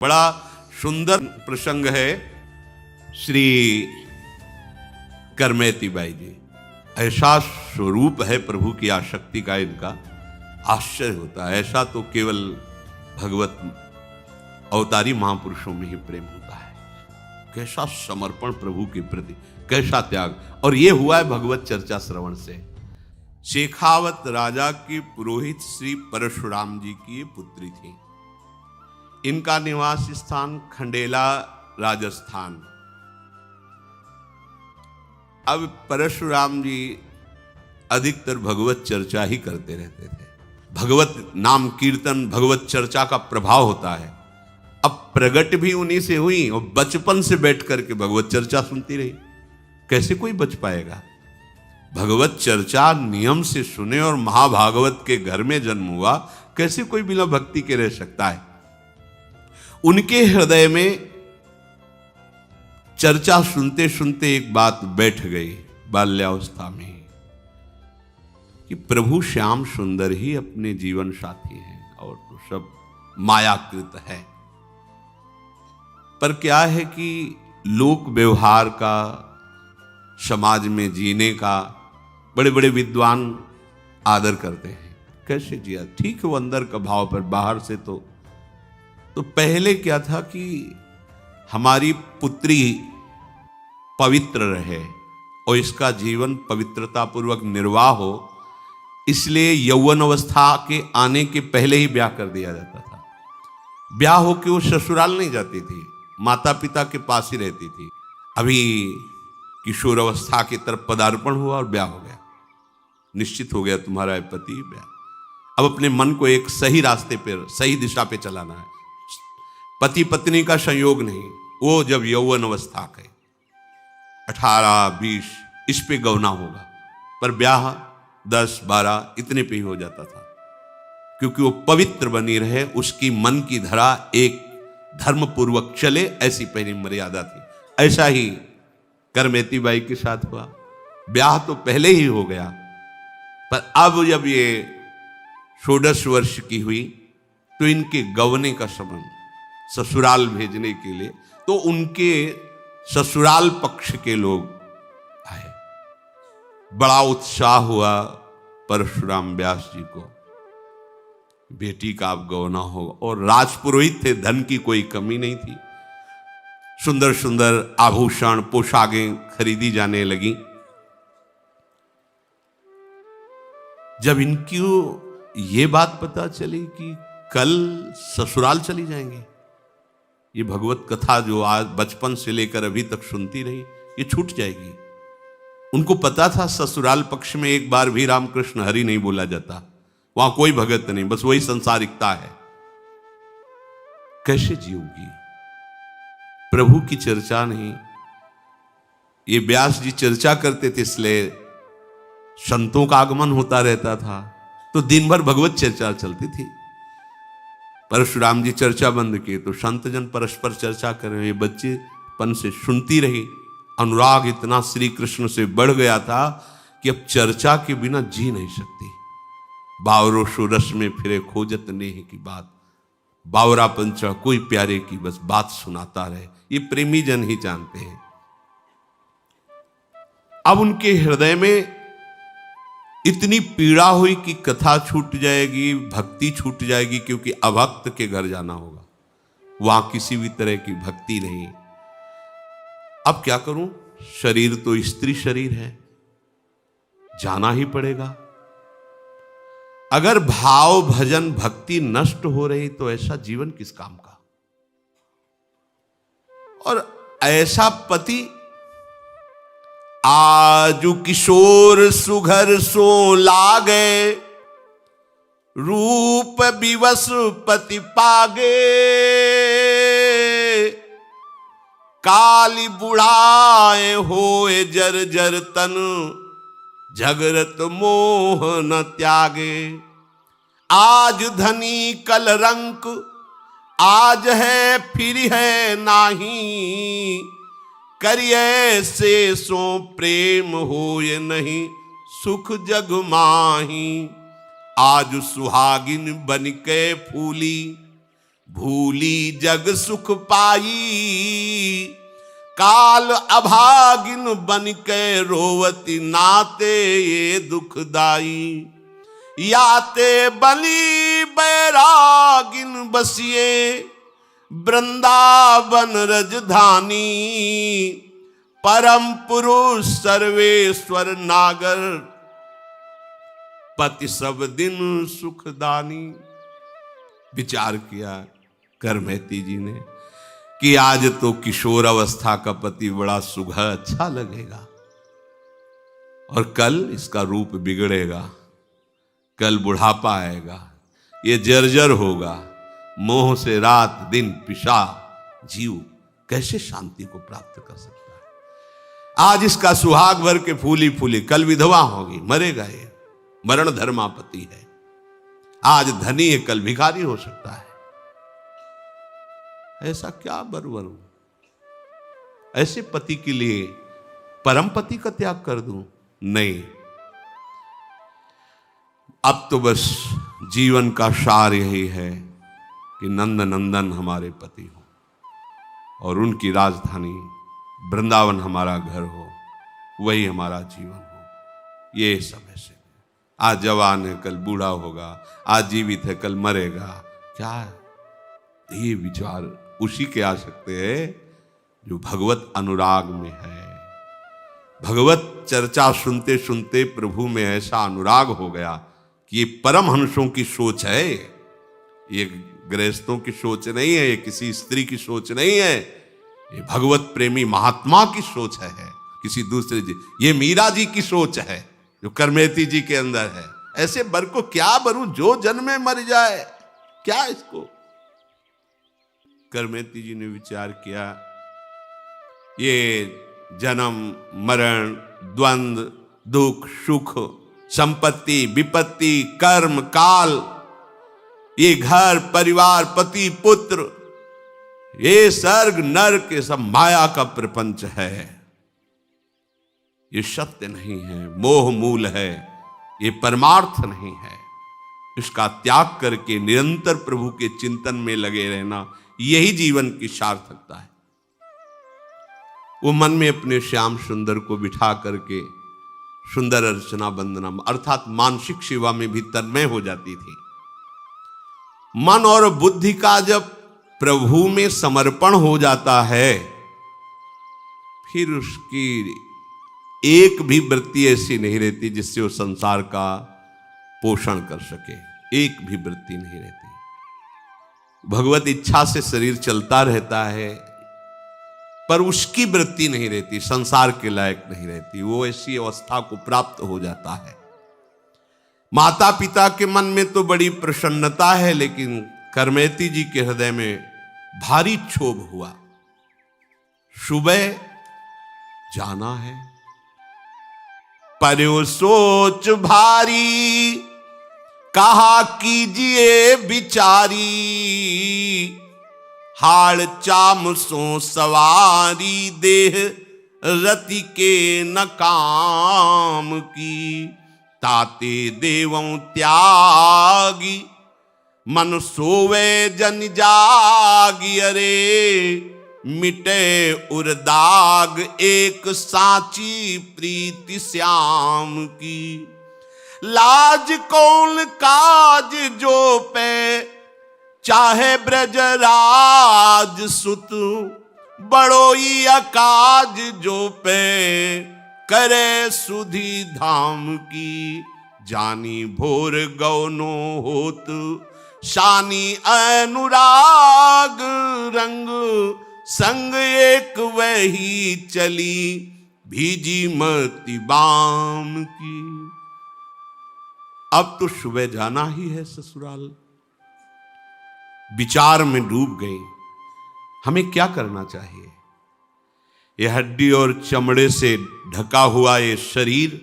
बड़ा सुंदर प्रसंग है। श्री करमेती बाई जी, ऐसा स्वरूप है प्रभु की आसक्ति का, इनका आश्चर्य होता है। ऐसा तो केवल भगवत अवतारी महापुरुषों में ही प्रेम होता है। कैसा समर्पण प्रभु के प्रति, कैसा त्याग। और ये हुआ है भगवत चर्चा श्रवण से। शेखावत राजा की पुरोहित श्री परशुराम जी की पुत्री थी। इनका निवास स्थान खंडेला राजस्थान। अब परशुराम जी अधिकतर भगवत चर्चा ही करते रहते थे। भगवत नाम कीर्तन, भगवत चर्चा का प्रभाव होता है। अब प्रगट भी उन्हीं से हुई और बचपन से बैठ करके भगवत चर्चा सुनती रही। कैसे कोई बच पाएगा? भगवत चर्चा नियम से सुने और महाभागवत के घर में जन्म हुआ, कैसे कोई बिना भक्ति के रह सकता है? उनके हृदय में चर्चा सुनते सुनते एक बात बैठ गई बाल्यावस्था में कि प्रभु श्याम सुंदर ही अपने जीवन साथी हैं और तो सब मायाकृत है। पर क्या है कि लोक व्यवहार का, समाज में जीने का बड़े बड़े विद्वान आदर करते हैं। कैसे जिया? ठीक है, वो अंदर का भाव, पर बाहर से तो पहले क्या था कि हमारी पुत्री पवित्र रहे और इसका जीवन पवित्रता पूर्वक निर्वाह हो, इसलिए यौवन अवस्था के आने के पहले ही ब्याह कर दिया जाता था। ब्याह होके वो ससुराल नहीं जाती थी, माता पिता के पास ही रहती थी। अभी किशोर अवस्था की तरफ पदार्पण हुआ और ब्याह हो गया, निश्चित हो गया तुम्हारा पति ब्याह। अब अपने मन को एक सही रास्ते पर, सही दिशा पे चलाना है। पति पत्नी का संयोग नहीं, वो जब यौवन अवस्था के 18-20 इस पे गौना होगा, पर ब्याह 10-12 इतने पे ही हो जाता था, क्योंकि वो पवित्र बनी रहे, उसकी मन की धरा एक धर्म पूर्वक चले, ऐसी पहली मर्यादा थी। ऐसा ही करमेती बाई के साथ हुआ। ब्याह तो पहले ही हो गया, पर अब जब ये 16 वर्ष की हुई तो इनके गवने का संबंध, ससुराल भेजने के लिए, तो उनके ससुराल पक्ष के लोग आए। बड़ा उत्साह हुआ परशुराम व्यास जी को, बेटी का अब गौना होगा। और राजपुरोहित थे, धन की कोई कमी नहीं थी। सुंदर सुंदर आभूषण, पोशाकें खरीदी जाने लगी। जब इनकी ये बात पता चली कि कल ससुराल चली जाएंगे, ये भगवत कथा जो आज बचपन से लेकर अभी तक सुनती रही, ये छूट जाएगी। उनको पता था ससुराल पक्ष में एक बार भी रामकृष्ण हरि नहीं बोला जाता, वहां कोई भगत नहीं, बस वही संसारिकता है। कैसे जीऊंगी? प्रभु की चर्चा नहीं। ये व्यास जी चर्चा करते थे, इसलिए संतों का आगमन होता रहता था, तो दिन भर भगवत चर्चा चलती थी। परशुराम जी चर्चा बंद किए तो संत जन परस्पर चर्चा कर रहे। ये बच्चेपन से सुनती रही। अनुराग इतना श्री कृष्ण से बढ़ गया था कि अब चर्चा के बिना जी नहीं सकती। बावरो सो रस में फिरे खोजत नेह की बात, बावरा पंचा कोई प्यारे की बस बात सुनाता रहे। ये प्रेमी जन ही जानते हैं। अब उनके हृदय में इतनी पीड़ा हुई कि कथा छूट जाएगी, भक्ति छूट जाएगी, क्योंकि अभक्त के घर जाना होगा, वहां किसी भी तरह की भक्ति नहीं। अब क्या करूं? शरीर तो स्त्री शरीर है, जाना ही पड़ेगा। अगर भाव भजन भक्ति नष्ट हो रही तो ऐसा जीवन किस काम का? और ऐसा पति आजु किशोर सुघर सो लागे, रूप विवश पति पागे, काली बुढ़ाए होए जर जर तन, झगरत मोह न त्यागे। आज धनी कल रंक, आज है फिर है नाही, करिए से सो प्रेम होए नहीं, सुख जग माही। आज सुहागिन बन के फूली, भूली जग सुख पाई, काल अभागिन बन के रोवती नाते ये दुखदाई। याते बली बैरागिन बसिए, वृंदावन रजधानी। परम पुरुष सर्वेश्वर नागर, पति सब दिन सुखदानी। विचार किया करमेती जी ने कि आज तो किशोर अवस्था का पति बड़ा सुघड़ अच्छा लगेगा, और कल इसका रूप बिगड़ेगा, कल बुढ़ापा आएगा, ये जर्जर होगा, मोह से रात दिन पिशा जीव कैसे शांति को प्राप्त कर सकता है। आज इसका सुहाग भर के फूली फूली, कल विधवा होगी, मरेगा ये, मरण धर्मापति है। आज धनी है, कल भिखारी हो सकता है। ऐसा क्या बरवरूं, ऐसे पति के लिए परम पति का त्याग कर दूं? नहीं, अब तो बस जीवन का सार यही है कि नंद नंदन हमारे पति हो और उनकी राजधानी वृंदावन हमारा घर हो, वही हमारा जीवन हो। ये सब ऐसे, आज जवान है कल बूढ़ा होगा, आज जीवित है कल मरेगा, क्या ये विचार उसी के आ सकते हैं जो भगवत अनुराग में है। भगवत चर्चा सुनते सुनते प्रभु में ऐसा अनुराग हो गया कि ये परमहंसों की सोच है, ये गृहस्थों की सोच नहीं है, ये किसी स्त्री की सोच नहीं है, ये भगवत प्रेमी महात्मा की सोच है, किसी दूसरे जी। ये मीरा जी की सोच है जो करमेती जी के अंदर है। ऐसे बर को क्या बरूं, जो जन्मे मर जाए, क्या इसको। करमेती जी ने विचार किया, ये जन्म मरण, द्वंद्व, दुख सुख, संपत्ति विपत्ति, कर्म काल, ये घर परिवार पति पुत्र, ये स्वर्ग नरक, ये सब माया का प्रपंच है, ये सत्य नहीं है, मोह मूल है, ये परमार्थ नहीं है। इसका त्याग करके निरंतर प्रभु के चिंतन में लगे रहना, यही जीवन की सार्थकता है। वो मन में अपने श्याम सुंदर को बिठा करके सुंदर अर्चना वंदना अर्थात मानसिक सेवा में भी तन्मय हो जाती थी। मन और बुद्धि का जब प्रभु में समर्पण हो जाता है, फिर उसकी एक भी वृत्ति ऐसी नहीं रहती जिससे वो संसार का पोषण कर सके, एक भी वृत्ति नहीं रहती। भगवत इच्छा से शरीर चलता रहता है, पर उसकी वृत्ति नहीं रहती, संसार के लायक नहीं रहती, वो ऐसी अवस्था को प्राप्त हो जाता है। माता पिता के मन में तो बड़ी प्रसन्नता है, लेकिन करमेती जी के हृदय में भारी क्षोभ हुआ। सुबह जाना है, पर सोच भारी, कहा कीजिए बिचारी, हाड़ चाम सो सवारी, देह रति के न काम की। ताते देवों त्यागी, मन सोवे जन जागी, अरे मिटे उर्दाग एक साची प्रीति श्याम की। लाज कौन काज जो पे, चाहे ब्रजराज सुत, बड़ोई अकाज जो पे, करे सुधी धाम की। जानी भोर गौनो होत, शानी अनुराग, रंग संग एक वही चली, भीजी मति बाम की। अब तो सुबह जाना ही है ससुराल। विचार में डूब गई, हमें क्या करना चाहिए। ये हड्डी और चमड़े से ढका हुआ ये शरीर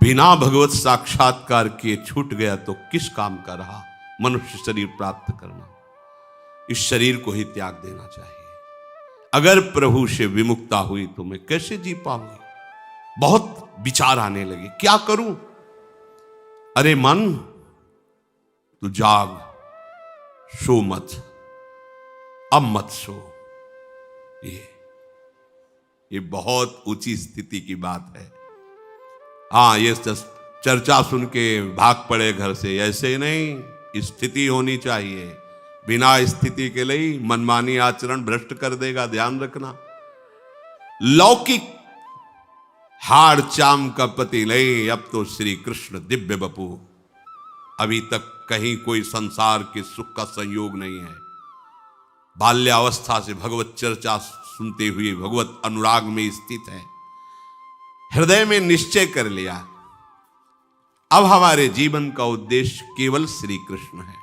बिना भगवत साक्षात्कार के छूट गया तो किस काम का रहा मनुष्य शरीर प्राप्त करना। इस शरीर को ही त्याग देना चाहिए। अगर प्रभु से विमुक्ता हुई तो मैं कैसे जी पाऊंगी। बहुत विचार आने लगे, क्या करूं। अरे मन तू जाग, सो मत, अब मत सो। ये बहुत ऊंची स्थिति की बात है। हाँ, ये चर्चा सुन के भाग पड़े घर से, ऐसे नहीं। स्थिति होनी चाहिए। बिना स्थिति के लिए मनमानी आचरण भ्रष्ट कर देगा, ध्यान रखना। लौकिक हाड़ चाम का पति नहीं, अब तो श्री कृष्ण दिव्य बपू। अभी तक कहीं कोई संसार के सुख का संयोग नहीं है। बाल्यावस्था से भगवत चर्चा सुनते हुए भगवत अनुराग में स्थित है। हृदय में निश्चय कर लिया, अब हमारे जीवन का उद्देश्य केवल श्री कृष्ण है।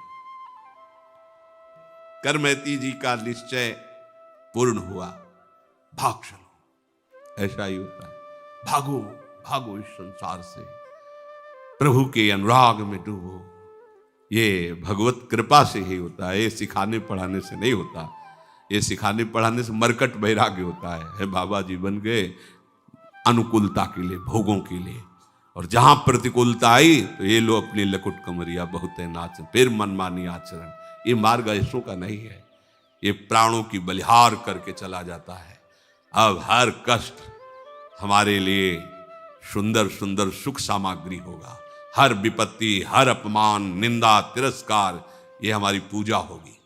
करमैती जी का निश्चय पूर्ण हुआ, भाग चलो। ऐसा ही होता है, भागो भागो इस संसार से, प्रभु के अनुराग में डूबो। ये भगवत कृपा से ही होता है, ये सिखाने पढ़ाने से नहीं होता। ये सिखाने पढ़ाने से मरकट वैराग्य होता है। बाबा जी बन गए अनुकूलता के लिए, भोगों के लिए, और जहां प्रतिकूलता आई तो ये लो अपनी लकुट कमरिया बहुत है नाच, फिर मनमानी आचरण। ये मार्ग ऐसों का नहीं है, ये प्राणों की बलिहार करके चला जाता है। अब हर कष्ट हमारे लिए सुंदर सुंदर सुख सामग्री होगा। हर विपत्ति, हर अपमान, निंदा, तिरस्कार, ये हमारी पूजा होगी।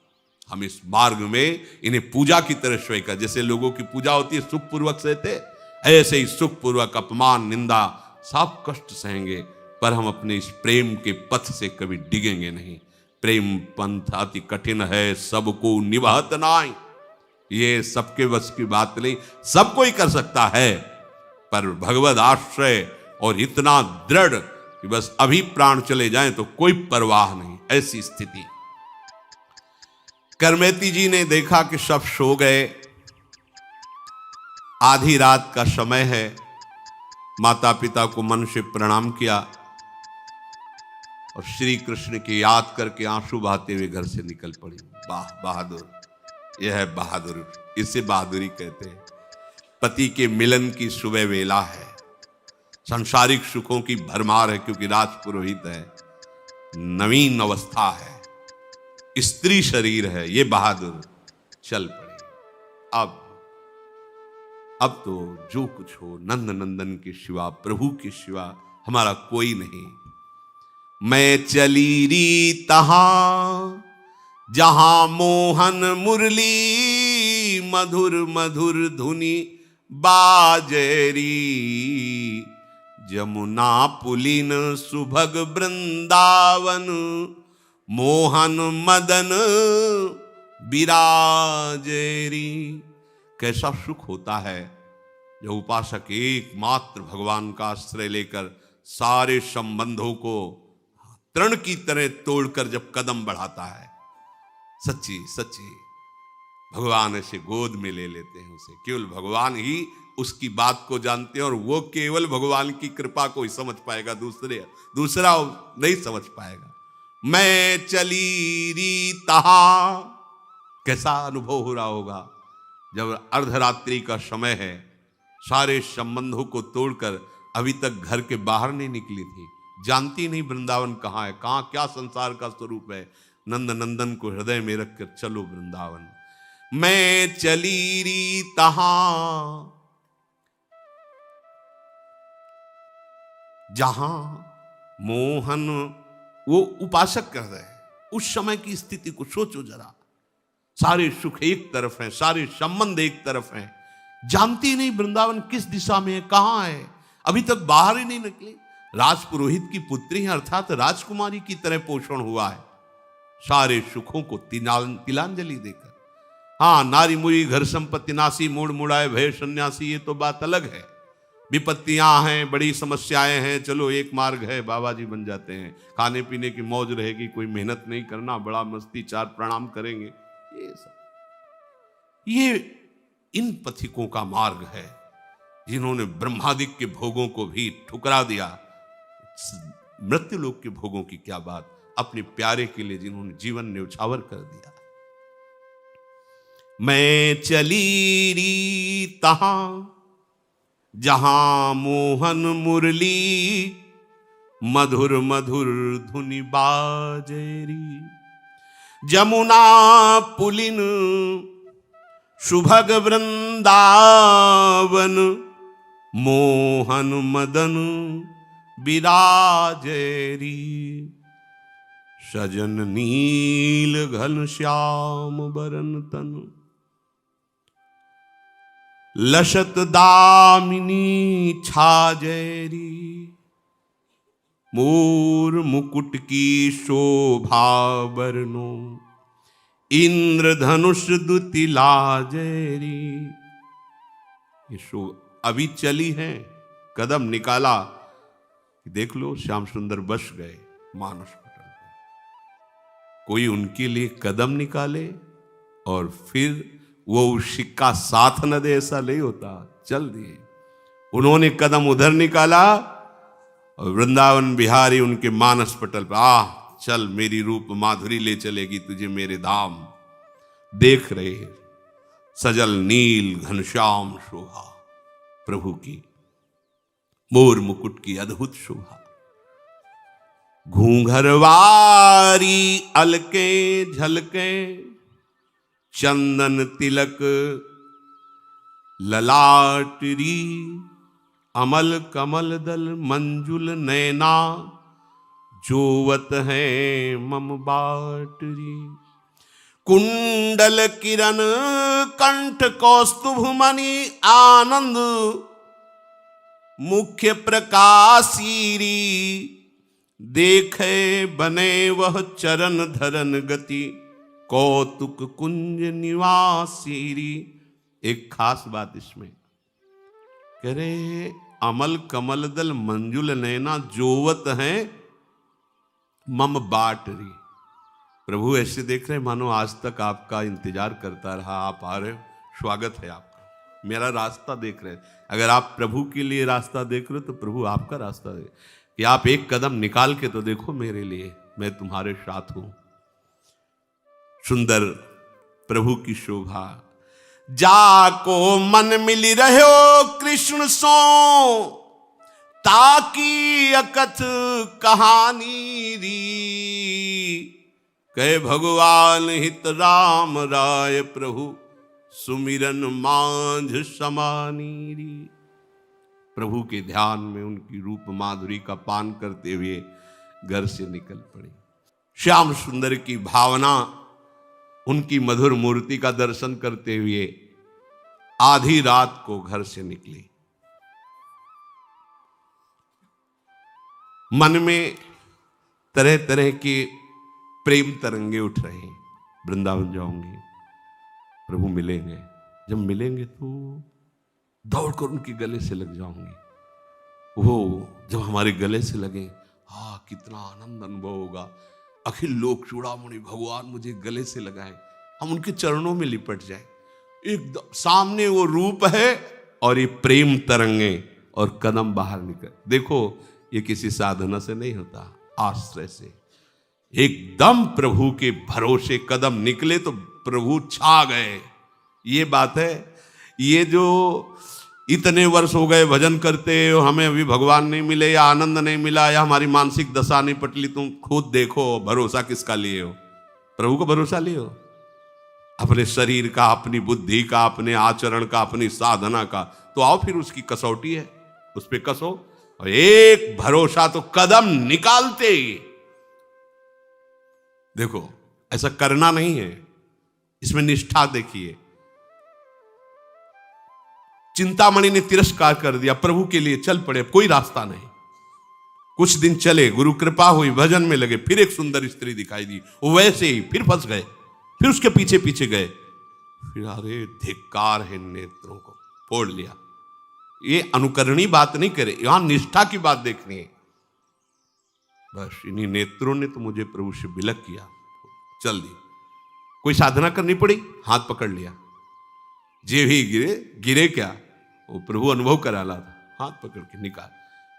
हम इस मार्ग में इन्हें पूजा की तरह स्वीकार, जैसे लोगों की पूजा होती है सुख पूर्वक सहते, ऐसे ही सुख पूर्वक अपमान, निंदा, सब कष्ट सहेंगे, पर हम अपने इस प्रेम के पथ से कभी डिगेंगे नहीं। प्रेम पंथ अति कठिन है, सबको निभात नाई। ये सबके बस की बात नहीं, सब कोई कर सकता है, पर भगवद आश्रय और इतना दृढ़ कि बस अभी प्राण चले जाएं तो कोई परवाह नहीं, ऐसी स्थिति। करमैती जी ने देखा कि सब सो गए, आधी रात का समय है। माता पिता को मन से प्रणाम किया और श्री कृष्ण की याद करके आंसू बहाते हुए घर से निकल पड़ी। वाह बहादुर, यह है बहादुर, इसे बहादुरी कहते हैं। पति के मिलन की सुबह वेला है, सांसारिक सुखों की भरमार है क्योंकि राजपुरोहित है, नवीन अवस्था है, स्त्री शरीर है, ये बहादुर चल पड़े। अब तो जो कुछ हो, नंद नंदन के सिवा, प्रभु के सिवा हमारा कोई नहीं। मैं चली री तहां जहां मोहन मुरली, मधुर मधुर धुनी बाजेरी, जमुना पुलिन सुभग वृंदावन, मोहन मदन विराजेरी। कैसा सुख होता है जो उपासक एकमात्र भगवान का आश्रय लेकर सारे संबंधों को तृण की तरह तोड़कर जब कदम बढ़ाता है। सच्ची सच्ची भगवान ऐसे गोद में ले लेते हैं उसे। केवल भगवान ही उसकी बात को जानते हैं और वो केवल भगवान की कृपा को ही समझ पाएगा, दूसरा नहीं समझ पाएगा। मैं चली री तहां, कैसा अनुभव हो रहा होगा जब अर्धरात्रि का समय है, सारे संबंधों को तोड़कर अभी तक घर के बाहर नहीं निकली थी, जानती नहीं वृंदावन कहाँ है, कहाँ क्या संसार का स्वरूप है। नंद नंदन को हृदय में रखकर चलो वृंदावन। मैं चली री तहां जहां मोहन, वो उपासक कर रहे हैं। उस समय की स्थिति को सोचो जरा, सारे सुख एक तरफ हैं, सारे संबंध एक तरफ हैं, जानती नहीं वृंदावन किस दिशा में है, कहां है, अभी तक बाहर ही नहीं निकली। राजपुरोहित की पुत्री है, अर्थात राजकुमारी की तरह पोषण हुआ है, सारे सुखों को तिलांजलि देकर। हाँ, नारी मुई घर संपत्ति नासी, मूड मुड़ाए भय सन्यासी, ये तो बात अलग है। विपत्तियां हैं, बड़ी समस्याएं हैं, चलो एक मार्ग है, बाबा जी बन जाते हैं, खाने पीने की मौज रहेगी, कोई मेहनत नहीं करना, बड़ा मस्ती, चार प्रणाम करेंगे, ये सब, ये इन पथिकों का मार्ग है जिन्होंने ब्रह्मादिक के भोगों को भी ठुकरा दिया। मृत्यु लोक के भोगों की क्या बात, अपने प्यारे के लिए जिन्होंने जीवन न्यौछावर कर दिया। मैं चली री तहां जहां मोहन मुरली, मधुर मधुर धुनि बाजेरी, जमुना पुलिन सुभग वृंदावन, मोहन मदन विराजेरी। सजन नील घन श्याम बरन तन, लसत दामिनी छाजेरी। मोर मुकुट की शोभा बरनो, इंद्रधनुष दुति लाजेरी। ये शो अभी चली है, कदम निकाला, देख लो श्याम सुंदर बस गए मानस पटल पे। कोई उनके लिए कदम निकाले और फिर वो सिक्का साथ न दे, ऐसा नहीं होता। चल दिए, उन्होंने कदम उधर निकाला और वृंदावन बिहारी उनके मानस पटल पर, चल मेरी रूप माधुरी ले चलेगी तुझे मेरे धाम। देख रहे सजल नील घनश्याम शोभा प्रभु की, मोर मुकुट की अद्भुत शोभा। घूंघरवारी अलके झलके, चंदन तिलक ललाटरी। अमल कमल दल मंजुल नैना, जोवत है मम बाटरी। कुंडल किरण कंठ कौस्तुभ मणि, आनंद मुख्य प्रकाशीरी। देखे बने वह चरण धरन गति, कौतुक कुंज निवासीरी। एक खास बात इसमें कह रहे, अमल कमल दल मंजुल नैना, जोवत हैं मम बाटरी। प्रभु ऐसे देख रहे मानो आज तक आपका इंतजार करता रहा, आप आ रहे हो, स्वागत है आपका, मेरा रास्ता देख रहे। अगर आप प्रभु के लिए रास्ता देख रहे हो तो प्रभु आपका रास्ता देख, कि आप एक कदम निकाल के तो देखो मेरे लिए, मैं तुम्हारे साथ हूं। सुंदर प्रभु की शोभा। जाको मन मिली रहो कृष्ण सो, ताकि अकथ कहानी री। कहे भगवान हित राम राय प्रभु, सुमिरन मांझ समानीरी। प्रभु के ध्यान में उनकी रूप माधुरी का पान करते हुए घर से निकल पड़ी। श्याम सुंदर की भावना, उनकी मधुर मूर्ति का दर्शन करते हुए आधी रात को घर से निकली। मन में तरह तरह के प्रेम तरंगे उठ रहे हैं। वृंदावन जाऊंगी, प्रभु मिलेंगे, जब मिलेंगे तो दौड़कर उनके गले से लग जाऊंगी। वो जब हमारे गले से लगे, कितना आनंद अनुभव होगा। अखिल लोक चूड़ामणि भगवान मुझे गले से लगाए, हम उनके चरणों में लिपट जाए। एकदम सामने वो रूप है और ये प्रेम तरंगे और कदम बाहर निकल। देखो ये किसी साधना से नहीं होता, आश्रय से। एकदम प्रभु के भरोसे कदम निकले तो प्रभु छा गए। ये बात है। ये जो इतने वर्ष हो गए भजन करते हो, हमें अभी भगवान नहीं मिले या आनंद नहीं मिला या हमारी मानसिक दशा नहीं पटली, तुम खुद देखो भरोसा किसका लिए हो? प्रभु का भरोसा लिए हो? अपने शरीर का, अपनी बुद्धि का, अपने आचरण का, अपनी साधना का? तो आओ फिर उसकी कसौटी है, उस पर कसो। और एक भरोसा तो कदम निकालते ही देखो, ऐसा करना नहीं है, इसमें निष्ठा देखिए। चिंतामणि ने तिरस्कार कर दिया, प्रभु के लिए चल पड़े, कोई रास्ता नहीं। कुछ दिन चले, गुरु कृपा हुई, भजन में लगे, फिर एक सुंदर स्त्री दिखाई दी, वो वैसे ही फिर फंस गए, फिर उसके पीछे पीछे गए। फिर अरे धिक्कार है, नेत्रों को फोड़ लिया। ये अनुकरणी बात नहीं करे, यहां निष्ठा की बात देखनी है। बस इन्हीं नेत्रों ने तो मुझे प्रभु से विलग किया, चल दी। कोई साधना करनी पड़ी, हाथ पकड़ लिया, जे भी गिरे गिरे क्या, वो प्रभु अनुभव करा ला था, हाथ पकड़ के निकाल।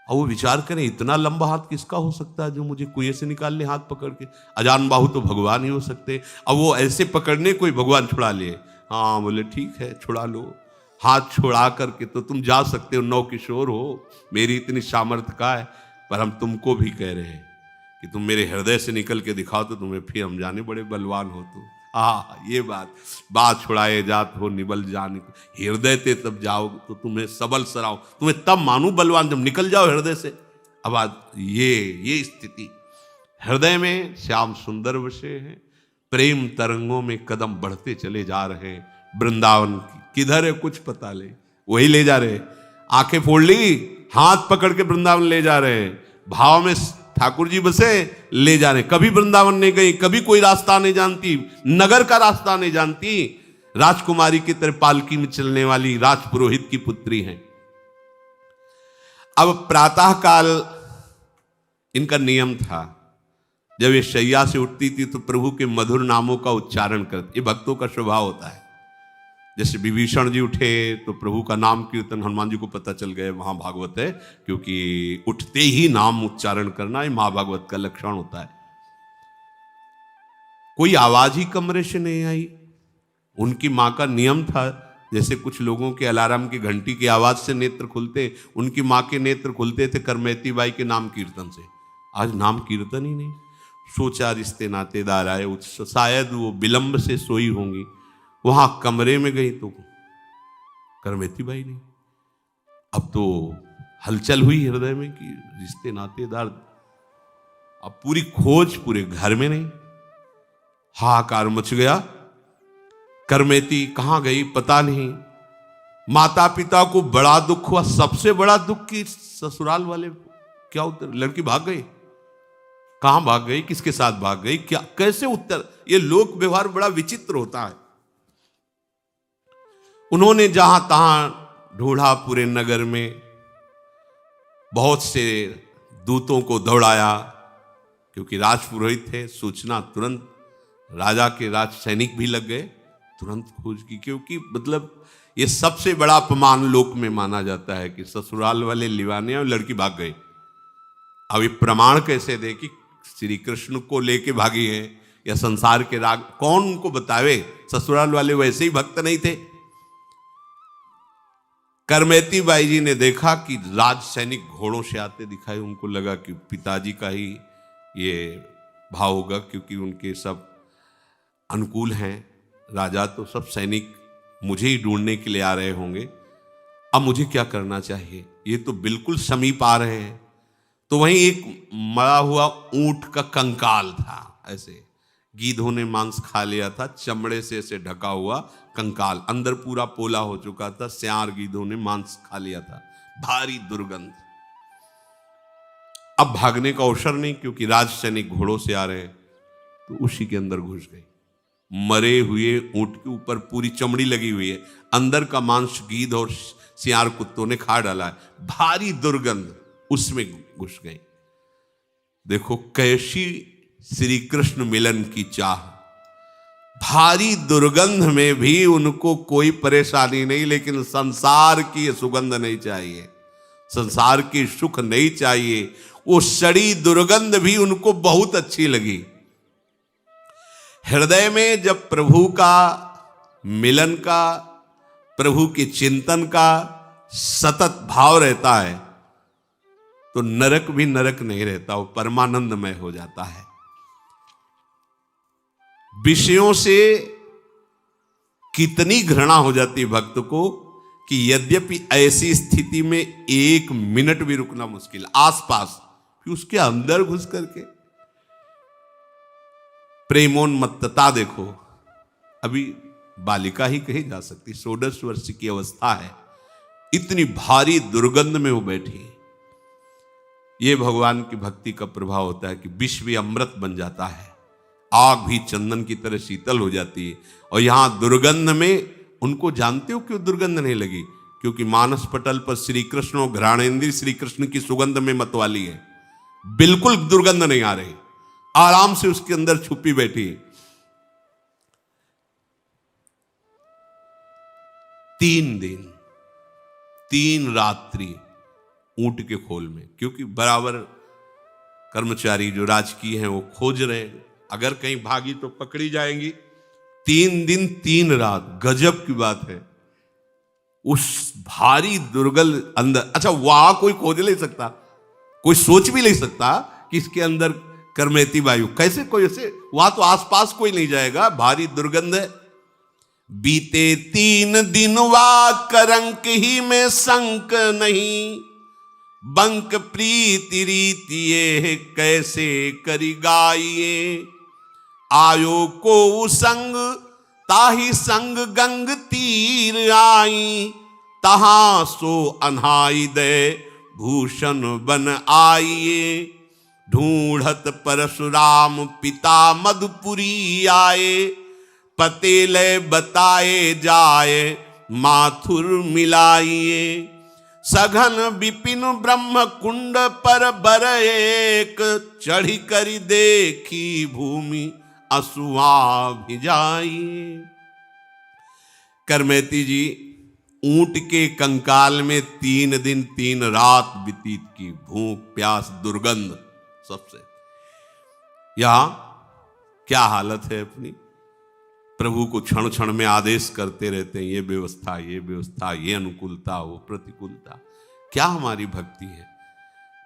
और वो विचार करें, इतना लंबा हाथ किसका हो सकता है जो मुझे कुएं से निकाल ले हाथ पकड़ के? अजान बाहु तो भगवान ही हो सकते। अब वो ऐसे पकड़ने कोई भगवान छुड़ा लिए? हाँ, बोले ठीक है छुड़ा लो। हाथ छुड़ा करके तो तुम जा सकते हो, नौ किशोर हो, मेरी इतनी सामर्थ्य का है। पर हम तुमको भी कह रहे हैं कि तुम मेरे हृदय से निकल के दिखाओ तो तुम्हें फिर हम जाने बड़े बलवान हो तुम। ये बात छुड़ाए जात हो निबल जाने, हृदय ते तब जाओ तो तुम्हें सबल सराओ, तुम्हें तब मानू बलवान जब निकल जाओ हृदय से। अब आज ये स्थिति हृदय में श्याम सुंदर बसे हैं, प्रेम तरंगों में कदम बढ़ते चले जा रहे हैं। वृंदावन किधर है कुछ पता ले, वही ले जा रहे, आंखें फोड़ ली, हाथ पकड़ के वृंदावन ले जा रहे हैं। भाव में ठाकुर जी बसे, ले जा रहे। कभी वृंदावन नहीं गई, कभी कोई रास्ता नहीं जानती, नगर का रास्ता नहीं जानती, राजकुमारी की तरह पालकी में चलने वाली राजपुरोहित की पुत्री हैं। अब प्रातः काल इनका नियम था, जब ये शैया से उठती थी तो प्रभु के मधुर नामों का उच्चारण करती। ये भक्तों का स्वभाव होता है। जैसे विभीषण जी उठे तो प्रभु का नाम कीर्तन, हनुमान जी को पता चल गया महाभागवत है, क्योंकि उठते ही नाम उच्चारण करना ये महाभागवत का लक्षण होता है। कोई आवाज ही कमरे से नहीं आई। उनकी मां का नियम था, जैसे कुछ लोगों के अलार्म की घंटी की आवाज से नेत्र खुलते, उनकी मां के नेत्र खुलते थे करमैती बाई के नाम कीर्तन से। आज नाम कीर्तन ही नहीं। सोचा रिश्ते नातेदार आए, शायद वो विलंब से सोई होंगी। वहां कमरे में गई तो करमैती बाई नहीं। अब तो हलचल हुई हृदय में कि रिश्ते नातेदार, अब पूरी खोज पूरे घर में नहीं, हाहाकार मच गया। करमैती कहां गई पता नहीं। माता पिता को बड़ा दुख हुआ, सबसे बड़ा दुख की ससुराल वाले क्या उत्तर, लड़की भाग गई, कहां भाग गई, किसके साथ भाग गई, क्या कैसे उत्तर। ये लोक व्यवहार बड़ा विचित्र होता है। उन्होंने जहां तहां ढूंढा पूरे नगर में, बहुत से दूतों को दौड़ाया, क्योंकि राजपुरोहित थे। सूचना तुरंत, राजा के राज सैनिक भी लग गए, तुरंत खोज की, क्योंकि मतलब ये सबसे बड़ा अपमान लोक में माना जाता है कि ससुराल वाले लिवाने और लड़की भाग गई। अब ये प्रमाण कैसे दे कि श्री कृष्ण को लेके भागी है या संसार के राग, कौन उनको बतावे। ससुराल वाले वैसे ही भक्त नहीं थे। करमैती बाई जी ने देखा कि राज सैनिक घोड़ों से आते दिखाई। उनको लगा कि पिताजी का ही ये भाव होगा, क्योंकि उनके सब अनुकूल हैं राजा, तो सब सैनिक मुझे ही ढूंढने के लिए आ रहे होंगे। अब मुझे क्या करना चाहिए, ये तो बिल्कुल समीप आ रहे हैं। तो वहीं एक मरा हुआ ऊंट का कंकाल था, ऐसे गीधों ने मांस खा लिया था, चमड़े से ऐसे ढका हुआ कंकाल, अंदर पूरा पोला हो चुका था, स्यार गीधों ने मांस खा लिया था, भारी दुर्गंध। अब भागने का अवसर नहीं, क्योंकि राज सैनिक घोड़ों से आ रहे हैं, तो उसी के अंदर घुस गई। मरे हुए ऊंट के ऊपर पूरी चमड़ी लगी हुई है, अंदर का मांस गीध और सियार कुत्तों ने खा डाला है, भारी दुर्गंध, उसमें घुस गई। देखो कैसी श्री कृष्ण मिलन की चाह। भारी दुर्गंध में भी उनको कोई परेशानी नहीं, लेकिन संसार की सुगंध नहीं चाहिए, संसार की सुख नहीं चाहिए। वो सड़ी दुर्गंध भी उनको बहुत अच्छी लगी। हृदय में जब प्रभु का मिलन का, प्रभु के चिंतन का सतत भाव रहता है, तो नरक भी नरक नहीं रहता, वो परमानंदमय हो जाता है। विषयों से कितनी घृणा हो जाती भक्त को कि यद्यपि ऐसी स्थिति में 1 मिनट भी रुकना मुश्किल, आसपास, फिर उसके अंदर घुस करके प्रेमोन्मत्तता देखो। अभी बालिका ही कही जा सकती, 16 वर्ष की अवस्था है, इतनी भारी दुर्गंध में वो बैठी। ये भगवान की भक्ति का प्रभाव होता है कि विष भी अमृत बन जाता है, आग भी चंदन की तरह शीतल हो जाती है। और यहां दुर्गंध में उनको जानते हो क्यों दुर्गंध नहीं लगी, क्योंकि मानस पटल पर श्री कृष्ण और घ्राणेंद्री श्री कृष्ण की सुगंध में मतवाली है, बिल्कुल दुर्गंध नहीं आ रही, आराम से उसके अंदर छुपी बैठी। 3 दिन 3 रात्रि ऊंट के खोल में, क्योंकि बराबर कर्मचारी जो राजकीय हैं वो खोज रहे हैं, अगर कहीं भागी तो पकड़ी जाएंगी। 3 दिन 3 रात, गजब की बात है। उस भारी दुर्गंध अंदर, अच्छा वहां कोई खोज नहीं सकता, कोई सोच भी नहीं सकता कि इसके अंदर करमेती वायु, कैसे कोई ऐसे, वहां तो आसपास कोई नहीं जाएगा, भारी दुर्गंध है। बीते 3 दिन वा करंक ही में संक नहीं, बंक प्रीति रीति ये कैसे करी गाइए। आयो को संग ताही संग गंग तीर आई, तहां सो अनहाई दे भूषण बन आइए। ढूंढत परशुराम पिता मधुपुरी आए, पते ले बताए जाए माथुर मिलाइए। सघन विपिन ब्रह्म कुंड पर बर एक, चढ़ी करी देखी भूमि असुआ भिजाइए। करमेती जी ऊंट के कंकाल में 3 दिन 3 रात व्यतीत की, भूख प्यास दुर्गंध सबसे। यहां क्या हालत है अपनी, प्रभु को क्षण क्षण में आदेश करते रहते हैं, ये व्यवस्था, ये व्यवस्था, ये अनुकूलता, वो प्रतिकूलता। क्या हमारी भक्ति है।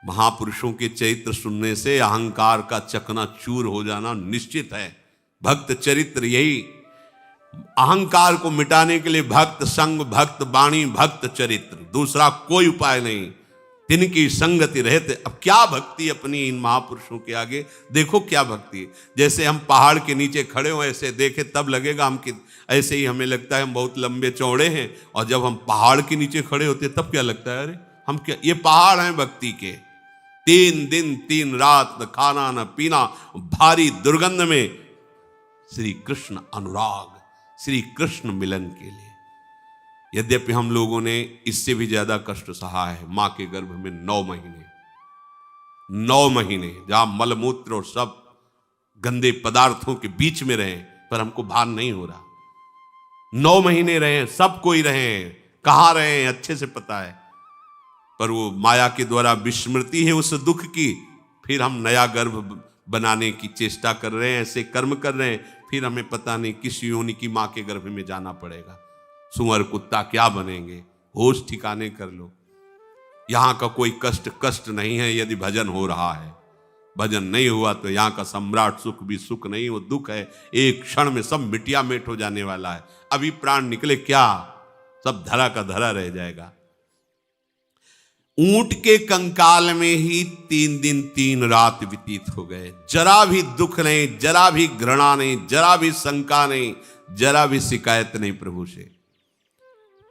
महापुरुषों के चरित्र सुनने से अहंकार का चकनाचूर हो जाना निश्चित है। भक्त चरित्र यही, अहंकार को मिटाने के लिए भक्त संग, भक्त वाणी, भक्त चरित्र, दूसरा कोई उपाय नहीं। तिनकी संगति रहते। अब क्या भक्ति अपनी इन महापुरुषों के आगे, देखो क्या भक्ति है। जैसे हम पहाड़ के नीचे खड़े हो ऐसे देखे तब लगेगा हम कि, ऐसे ही हमें लगता है हम बहुत लंबे चौड़े हैं, और जब हम पहाड़ के नीचे खड़े होते तब क्या लगता है, अरे हम क्या, ये पहाड़ हैं भक्ति के। 3 दिन 3 रात न खाना न पीना, भारी दुर्गंध में श्री कृष्ण अनुराग, श्री कृष्ण मिलन के लिए। यद्यपि हम लोगों ने इससे भी ज्यादा कष्ट सहा है। मां के गर्भ में 9 महीने जहां मलमूत्र और सब गंदे पदार्थों के बीच में रहे, पर हमको भान नहीं हो रहा। 9 महीने रहे, सब कोई रहे, कहां रहे अच्छे से पता है, पर वो माया के द्वारा विस्मृति है उस दुख की। फिर हम नया गर्भ बनाने की चेष्टा कर रहे हैं, ऐसे कर्म कर रहे हैं, फिर हमें पता नहीं किस योनि की मां के गर्भ में जाना पड़ेगा। सुअर कुत्ता क्या बनेंगे, होश ठिकाने कर लो। यहां का कोई कष्ट नहीं है यदि भजन हो रहा है। भजन नहीं हुआ तो यहां का सम्राट सुख भी सुख नहीं, वो दुख है, एक क्षण में सब मिटिया मेट हो जाने वाला है। अभी प्राण निकले क्या, सब धरा का धरा रह जाएगा। ऊंट के कंकाल में ही 3 दिन 3 रात व्यतीत हो गए। जरा भी दुख नहीं, जरा भी घृणा नहीं, जरा भी शंका नहीं, जरा भी शिकायत नहीं प्रभु से।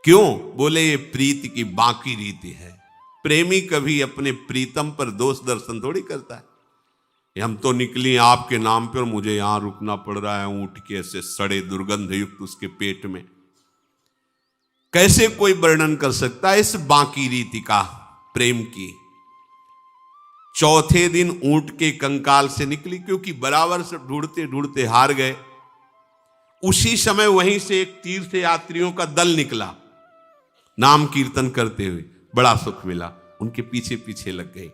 क्यों? बोले ये प्रीति की बाकी रीति है। प्रेमी कभी अपने प्रीतम पर दोष दर्शन थोड़ी करता है। हम तो निकली आपके नाम पे और मुझे यहां रुकना पड़ रहा है, ऊंट के ऐसे सड़े दुर्गंध युक्त उसके पेट में। कैसे कोई वर्णन कर सकता है इस बाकी रीति का, प्रेम की। चौथे दिन ऊंट के कंकाल से निकली, क्योंकि बराबर से ढूंढते ढूंढते हार गए। उसी समय वहीं से एक तीर्थ यात्रियों का दल निकला, नाम कीर्तन करते हुए, बड़ा सुख मिला, उनके पीछे पीछे लग गए।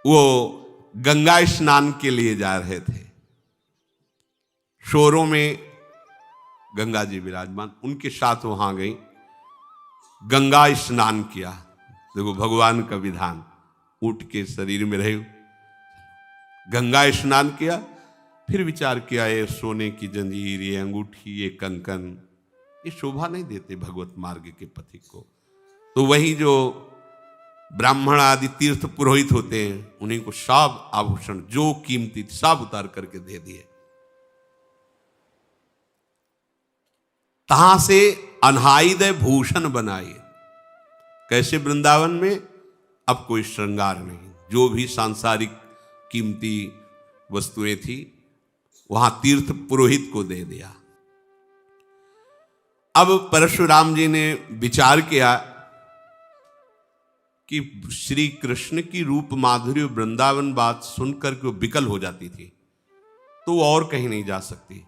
वो गंगा स्नान के लिए जा रहे थे। शोरों में गंगा जी विराजमान, उनके साथ वहां गई, गंगा स्नान किया। देखो भगवान का विधान, ऊंट के शरीर में रहे, गंगा स्नान किया। फिर विचार किया, ये सोने की जंजीर, ये अंगूठी, ये कंकन, ये शोभा नहीं देते भगवत मार्ग के पथिक को। तो वही जो ब्राह्मण आदि तीर्थ पुरोहित होते हैं, उन्हीं को सब आभूषण जो कीमती सब उतार करके दे दिए। तहां से अनहाइद भूषण बनाए। कैसे? वृंदावन में अब कोई श्रृंगार नहीं, जो भी सांसारिक कीमती वस्तुएं थी वहां तीर्थ पुरोहित को दे दिया। अब परशुराम जी ने विचार किया कि श्री कृष्ण की रूप माधुर्य वृंदावन बात सुनकर के वो विकल हो जाती थी, तो वो और कहीं नहीं जा सकती,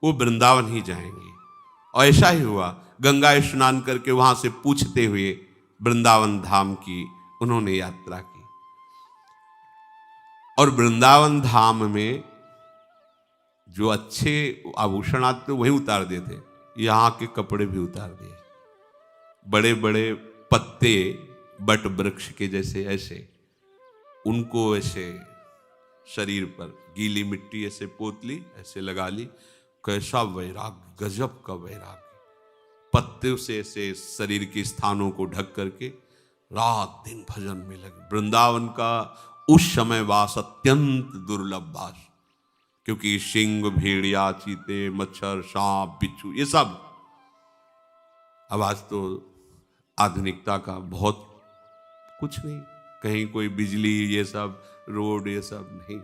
वो वृंदावन ही जाएंगी। और ऐसा ही हुआ। गंगा स्नान करके वहां से पूछते हुए वृंदावन धाम की उन्होंने यात्रा की। और वृंदावन धाम में जो अच्छे आभूषण आते वही उतार देते, यहां के कपड़े भी उतार दिए। बड़े बड़े पत्ते बट वृक्ष के जैसे ऐसे, उनको ऐसे शरीर पर गीली मिट्टी ऐसे पोत ली, ऐसे लगा ली। कैसा वैराग्य, गजब का वैराग्य। पत्ते से ऐसे शरीर के स्थानों को ढक करके रात दिन भजन में लगे। वृंदावन का उस समय वास अत्यंत दुर्लभ वास, क्योंकि सिंह, भेड़िया, चीते, मच्छर, सांप, बिच्छू, ये सब। अब आज तो आधुनिकता का बहुत कुछ नहीं, कहीं कोई बिजली, ये सब रोड, ये सब नहीं।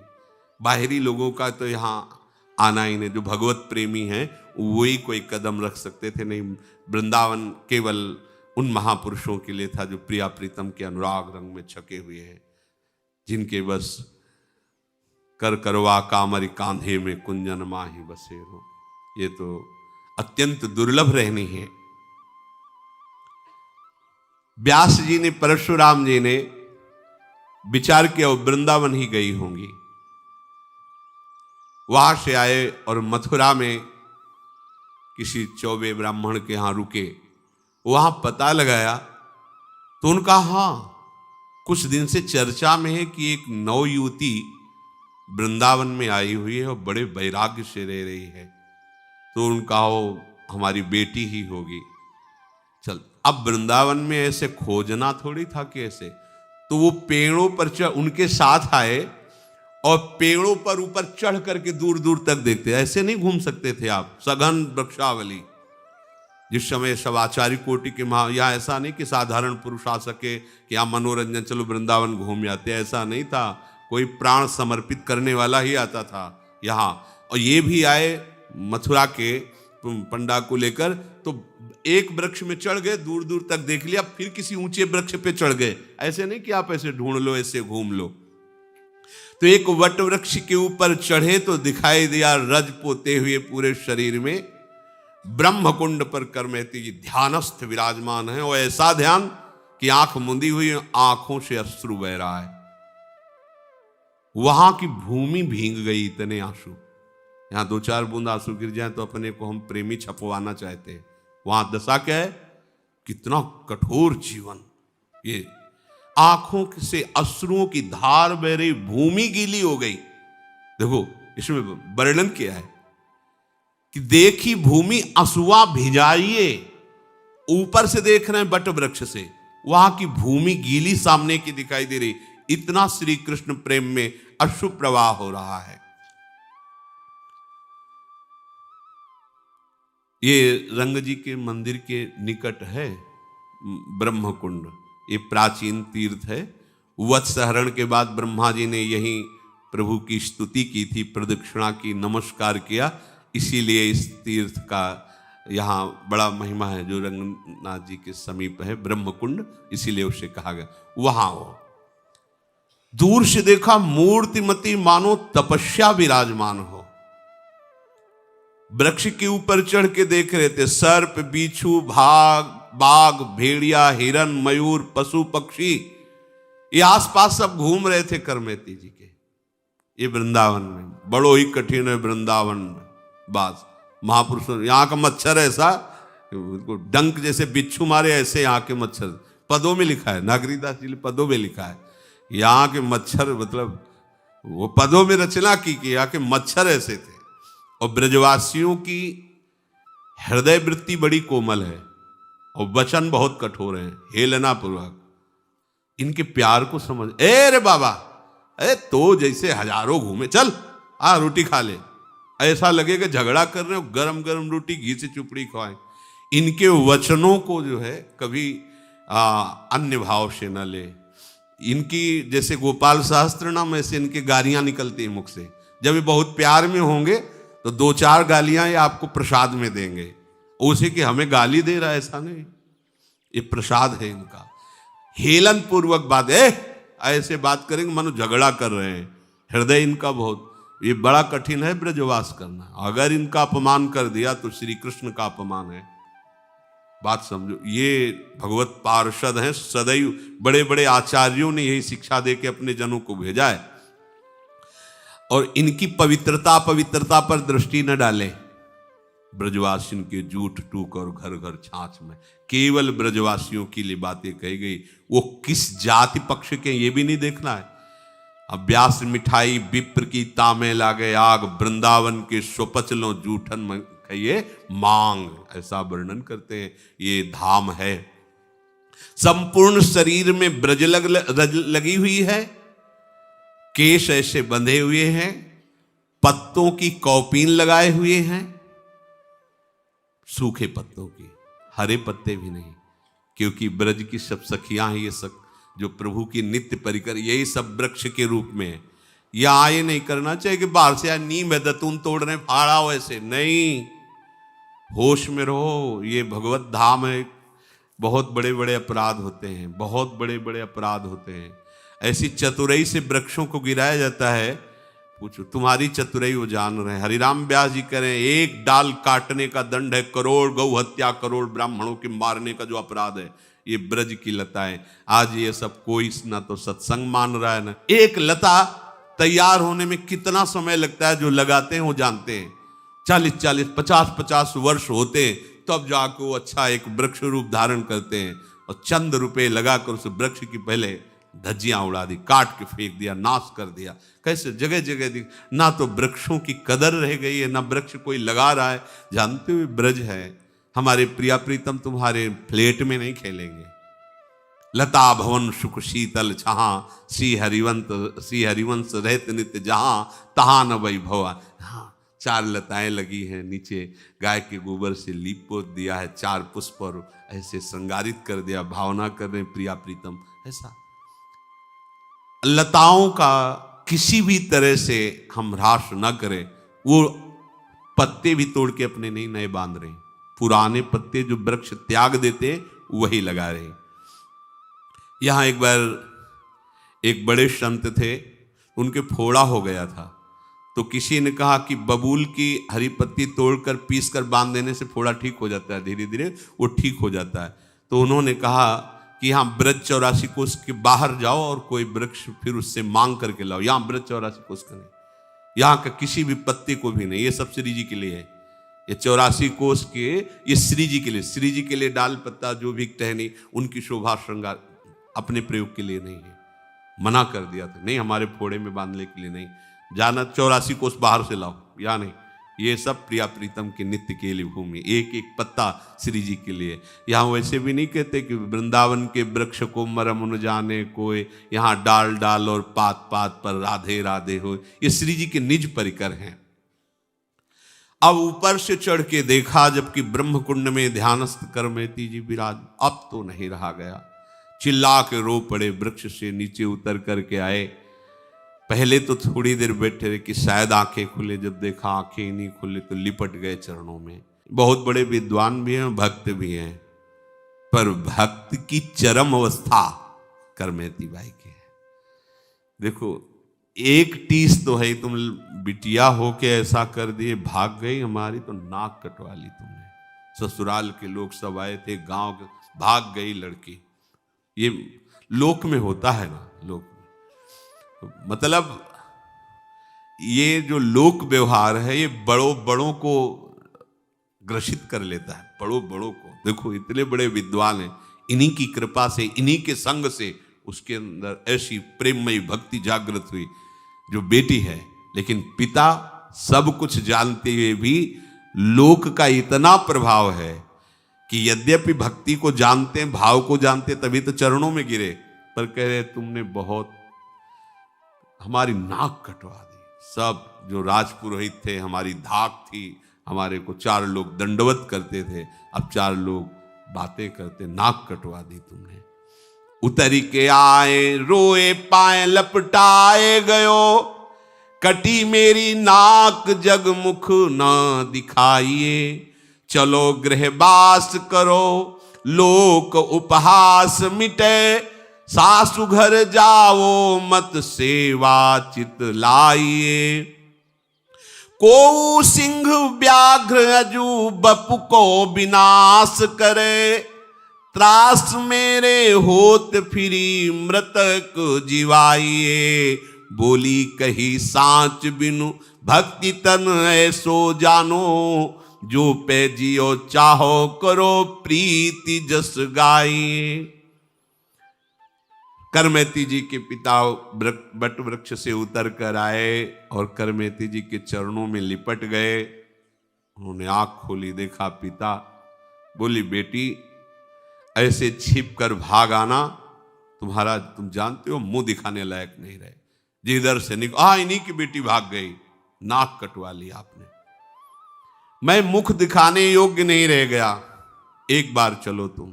बाहरी लोगों का तो यहाँ आना ही नहीं। जो भगवत प्रेमी हैं वही कोई कदम रख सकते थे, नहीं। वृंदावन केवल उन महापुरुषों के लिए था जो प्रिया प्रीतम के अनुराग रंग में छके हुए हैं, जिनके बस कर करवा कामरी कांधे में कुंजन माही बसेरो। ये तो अत्यंत दुर्लभ रहनी है। व्यास जी ने, परशुराम जी ने विचार किया वृंदावन ही गई होंगी। वहां से आए और मथुरा में किसी चौबे ब्राह्मण के यहां रुके। वहां पता लगाया तो उनका, हाँ, कुछ दिन से चर्चा में है कि एक नव युवती वृंदावन में आई हुई है और बड़े वैराग्य से रह रही है। तो उनका वो हमारी बेटी ही होगी। चल, अब वृंदावन में ऐसे खोजना थोड़ी था कि ऐसे, तो वो पेड़ों पर उनके साथ आए और पेड़ों पर ऊपर चढ़ करके दूर दूर तक देखते। ऐसे नहीं घूम सकते थे आप, सघन वृक्षावली। जिस समय सब आचार्य कोटि के यहाँ ऐसा नहीं कि साधारण पुरुष आ सके कि यहाँ मनोरंजन, चलो वृंदावन घूम जाते, ऐसा नहीं था। कोई प्राण समर्पित करने वाला ही आता था यहाँ। और ये भी आए मथुरा के पंडा को लेकर, तो एक वृक्ष में चढ़ गए, दूर दूर तक देख लिया, फिर किसी ऊंचे वृक्ष पे चढ़ गए। ऐसे नहीं कि आप ऐसे ढूंढ लो, ऐसे घूम लो। तो एक वट वृक्ष के ऊपर चढ़े तो दिखाई दिया रज पोते हुए पूरे शरीर में ब्रह्म कुंड पर करमेती जी ध्यानस्थ विराजमान है। और ऐसा ध्यान कि आंख मुंदी हुई, आंखों से अश्रु बह रहा है। वहां की भूमि भींग गई, इतने आंसू। यहां 2-4 बूंद आंसू गिर जाए तो अपने को हम प्रेमी छपवाना चाहते हैं। वहां दशा क्या है, कितना कठोर जीवन। ये आंखों से अश्रुओं की धार बह रही, भूमि गीली हो गई। देखो इसमें वर्णन किया है कि देखी भूमि असुआ भिजाइए। ऊपर से देख रहे हैं बट वृक्ष से, वहां की भूमि गीली सामने की दिखाई दे रही। इतना श्री कृष्ण प्रेम में अश्रु प्रवाह हो रहा है। ये रंग जी के मंदिर के निकट है ब्रह्म कुंड। ये प्राचीन तीर्थ है। वत्सहरण के बाद ब्रह्मा जी ने यहीं प्रभु की स्तुति की थी, प्रदक्षिणा की, नमस्कार किया। इसीलिए इस तीर्थ का यहाँ बड़ा महिमा है, जो रंगनाथ जी के समीप है ब्रह्म कुंड, इसीलिए उसे कहा गया। वहां हो दूर से देखा मूर्तिमती मानो तपस्या विराजमान हो। वृक्ष के ऊपर चढ़ के देख रहे थे सर्प, बिच्छू, बाघ, भेड़िया, हिरन, मयूर, पशु पक्षी, ये आसपास सब घूम रहे थे करमेती जी के। ये वृंदावन में बड़ो ही कठिन है। वृंदावन में बास महापुरुषों, यहाँ का मच्छर ऐसा डंक जैसे बिच्छू मारे, ऐसे यहाँ के मच्छर। पदों में लिखा है, नागरीदास जी ने पदों में लिखा है, यहाँ के मच्छर, मतलब वो पदों में रचना की कि यहाँ के मच्छर ऐसे थे। और ब्रजवासियों की हृदय वृत्ति बड़ी कोमल है और वचन बहुत कठोर है, हेलना पूर्वक। इनके प्यार को समझ, ए रे बाबा, अरे तो जैसे हजारों घूमे, चल आ रोटी खा ले। ऐसा लगेगा झगड़ा कर रहे हो, गरम गरम रोटी घी से चुपड़ी खवाए। इनके वचनों को जो है कभी अन्य भाव से न ले। इनकी जैसे गोपाल सहस्त्र नाम, ऐसे इनके गालियां निकलती हैं मुख से। जब ये बहुत प्यार में होंगे तो 2-4 गालियां ये आपको प्रसाद में देंगे। उसे कि हमें गाली दे रहा है, ऐसा नहीं, ये प्रसाद है इनका। हेलन पूर्वक बात है, ऐसे बात करेंगे मानो झगड़ा कर रहे हैं। हृदय इनका बहुत, ये बड़ा कठिन है ब्रजवास करना। अगर इनका अपमान कर दिया तो श्री कृष्ण का अपमान है। बात समझो, ये भगवत पार्षद हैं सदैव। बड़े बड़े आचार्यों ने यही शिक्षा दे के अपने जनों को भेजा है। और इनकी पवित्रता पर दृष्टि न डाले। ब्रजवासियों के जूठ टूक और घर घर छाछ में केवल ब्रजवासियों के लिए बातें कही गई। वो किस जाति पक्ष के ये भी नहीं देखना है। अब व्यास मिठाई विप्र की तामे लागे आग, वृंदावन के स्वपचलों जूठन में खाइए मांग, ऐसा वर्णन करते हैं। ये धाम है। संपूर्ण शरीर में ब्रज लगी हुई है, केश ऐसे बंधे हुए हैं, पत्तों की कौपीन लगाए हुए हैं, सूखे पत्तों की, हरे पत्ते भी नहीं, क्योंकि ब्रज की सब सखियां हैं, ये सब जो प्रभु की नित्य परिकर, यही सब वृक्ष के रूप में है। यह आए नहीं करना चाहिए कि बाहर से नीम है दतून तोड़ रहे फाड़ा हो, ऐसे नहीं, होश में रहो। ये भगवत धाम है। बहुत बड़े बड़े अपराध होते हैं, बहुत बड़े बड़े अपराध होते हैं। ऐसी चतुराई से वृक्षों को गिराया जाता है, पूछो तुम्हारी चतुराई वो जान रहे हैं। हरिराम व्यास जी करें, एक डाल काटने का दंड है करोड़ गौ हत्या, करोड़ ब्राह्मणों के मारने का जो अपराध है, ये ब्रज की लताएं। आज ये सब कोई ना तो सत्संग मान रहा है ना। एक लता तैयार होने में कितना समय लगता है, जो लगाते हैं वो जानते हैं। 40-40, 50-50 वर्ष होते हैं, तब जाकर वो अच्छा एक वृक्ष रूप धारण करते हैं। और चंद रुपए लगाकर उस वृक्ष की पहले धज्जियां उड़ा दी, काट के फेंक दिया, नाश कर दिया। कैसे जगह जगह दी, ना तो वृक्षों की कदर रह गई है, ना वृक्ष कोई लगा रहा है। जानते हुए ब्रज है। हमारे प्रिया प्रीतम तुम्हारे फ्लैट में नहीं खेलेंगे। लता भवन सुख शीतल छहा, श्री हरिवंश रहत नित्य जहां, तहां न वैभवा। हाँ, 4 लताएं लगी हैं, नीचे गाय के गोबर से लीप पोत दिया है, 4 पुष्प और ऐसे श्रृंगारित कर दिया, भावना कर रहे प्रिया प्रीतम। ऐसा लताओं का किसी भी तरह से हम ह्रास न करें। वो पत्ते भी तोड़ के अपने नहीं नए बांध रहे, पुराने पत्ते जो वृक्ष त्याग देते वही लगा रहे। यहां एक बार एक बड़े संत थे, उनके फोड़ा हो गया था, तो किसी ने कहा कि बबूल की हरी पत्ती तोड़कर पीसकर बांध देने से फोड़ा ठीक हो जाता है, धीरे धीरे वो ठीक हो जाता है। तो उन्होंने कहा कि यहाँ ब्रज 84 कोस के बाहर जाओ और कोई वृक्ष फिर उससे मांग करके लाओ। यहाँ ब्रज 84 कोस का नहीं, यहाँ का किसी भी पत्ते को भी नहीं। ये सब श्री जी के लिए है। ये 84 कोस के ये श्री जी के लिए, श्री जी के लिए डाल पत्ता जो भी टहनी उनकी शोभा श्रृंगार अपने प्रयोग के लिए नहीं है। मना कर दिया था, नहीं हमारे फोड़े में बांधने के लिए नहीं, जाना 84 कोस बाहर से लाओ, या नहीं। ये सब प्रिया प्रीतम के नित्य के लिए भूमि, एक एक पत्ता श्री जी के लिए। यहाँ वैसे भी नहीं कहते कि वृंदावन के वृक्ष को मरम न जाने कोई, यहाँ डाल डाल और पात पात पर राधे राधे हो। ये श्री जी के निज परिकर हैं। अब ऊपर से चढ़ के देखा, जबकि ब्रह्म कुंड में ध्यानस्थ करमेती जी विराज। अब तो नहीं रहा गया, चिल्ला के रो पड़े, वृक्ष से नीचे उतर करके आए। पहले तो थोड़ी देर बैठे रहे कि शायद आंखें खुले, जब देखा आंखें ही नहीं खुले तो लिपट गए चरणों में। बहुत बड़े विद्वान भी हैं, भक्त भी हैं, पर भक्त की चरम अवस्था करमेती बाई की है। देखो, एक टीस तो है, तुम बिटिया हो के ऐसा कर दिए, भाग गई हमारी तो नाक कटवा ली तुमने। ससुराल के लोग सब आए थे, गांव के, भाग गई लड़की। ये लोक में होता है ना, लोक में, मतलब ये जो लोक व्यवहार है ये बड़ों को ग्रसित कर लेता है, बड़ों को। देखो इतने बड़े विद्वान हैं, इन्हीं की कृपा से, इन्हीं के संग से उसके अंदर ऐसी प्रेममयी भक्ति जागृत हुई जो बेटी है। लेकिन पिता सब कुछ जानते हुए भी लोक का इतना प्रभाव है कि यद्यपि भक्ति को जानते हैं, भाव को जानते, तभी तो चरणों में गिरे, पर कह रहे तुमने बहुत हमारी नाक कटवा दी। सब जो राजपुरोहित थे, हमारी धाक थी, हमारे को 4 लोग दंडवत करते थे, अब 4 लोग बातें करते, नाक कटवा दी तुमने। उतरी के आए रोए पाए लपटाए गयो, कटी मेरी नाक जगमुख न दिखाइए। चलो गृहवास करो लोक उपहास मिटे, सासु घर जाओ मत सेवा चित लाइए। को सिंह व्याघ्र अजू बपु को विनाश करे, त्रास मेरे होत फिरी मृतक जीवाइए। बोली कही सांच बिनु भक्ति तन ऐसो जानो, जो पे जियो चाहो करो प्रीति जस गाइए। करमेती जी के पिता बट वृक्ष से उतर कर आए और करमेती जी के चरणों में लिपट गए। उन्होंने आंख खोली, देखा पिता। बोली बेटी ऐसे छिप कर भाग आना, तुम जानते हो मुंह दिखाने लायक नहीं रहे। जिधर से इन्हीं की बेटी भाग गई, नाक कटवा ली आपने, मैं मुख दिखाने योग्य नहीं रह गया। एक बार चलो तुम,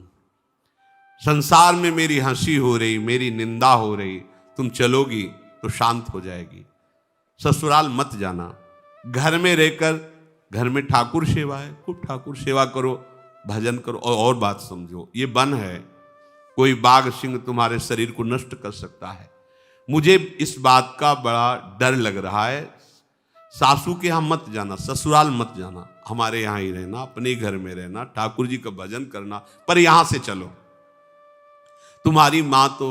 संसार में मेरी हंसी हो रही, मेरी निंदा हो रही, तुम चलोगी तो शांत हो जाएगी। ससुराल मत जाना, घर में रहकर, घर में ठाकुर सेवा है, खूब ठाकुर सेवा करो, भजन करो। और बात समझो, ये वन है, कोई बाघ सिंह तुम्हारे शरीर को नष्ट कर सकता है। मुझे इस बात का बड़ा डर लग रहा है। सासू के यहाँ मत जाना, ससुराल मत जाना, हमारे यहाँ ही रहना, अपने घर में रहना, ठाकुर जी का भजन करना, पर यहां से चलो। तुम्हारी मां तो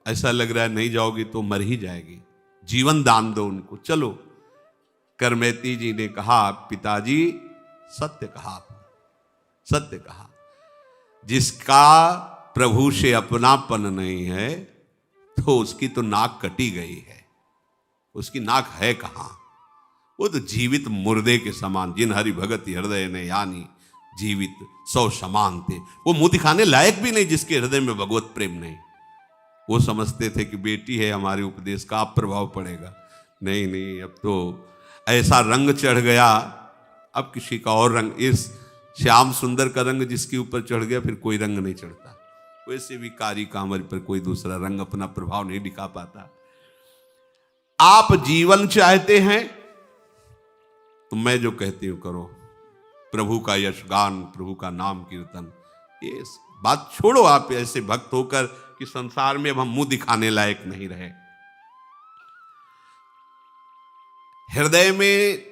ऐसा लग रहा है नहीं जाओगी तो मर ही जाएगी, जीवन दान दो उनको, चलो। करमेती जी ने कहा पिताजी सत्य कहा आपने, सत्य कहा। जिसका प्रभु से अपनापन नहीं है तो उसकी तो नाक कटी गई है, उसकी नाक है कहां? वो तो जीवित मुर्दे के समान, जिन हरि भगत हृदय ने यानी जीवित सौ समान थे। वो मुंह दिखाने लायक भी नहीं जिसके हृदय में भगवत प्रेम नहीं। वो समझते थे कि बेटी है, हमारे उपदेश का आप प्रभाव पड़ेगा। नहीं नहीं, अब तो ऐसा रंग चढ़ गया, अब किसी का और रंग, इस श्याम सुंदर का रंग जिसके ऊपर चढ़ गया फिर कोई रंग नहीं चढ़ता। वैसे भी कारी कांवर पर कोई दूसरा रंग अपना प्रभाव नहीं दिखा पाता। आप जीवन चाहते हैं तो मैं जो कहती हूं करो, प्रभु का यशगान, प्रभु का नाम कीर्तन, ये बात छोड़ो। आप ऐसे भक्त होकर कि संसार में अब हम मुंह दिखाने लायक नहीं रहे। हृदय में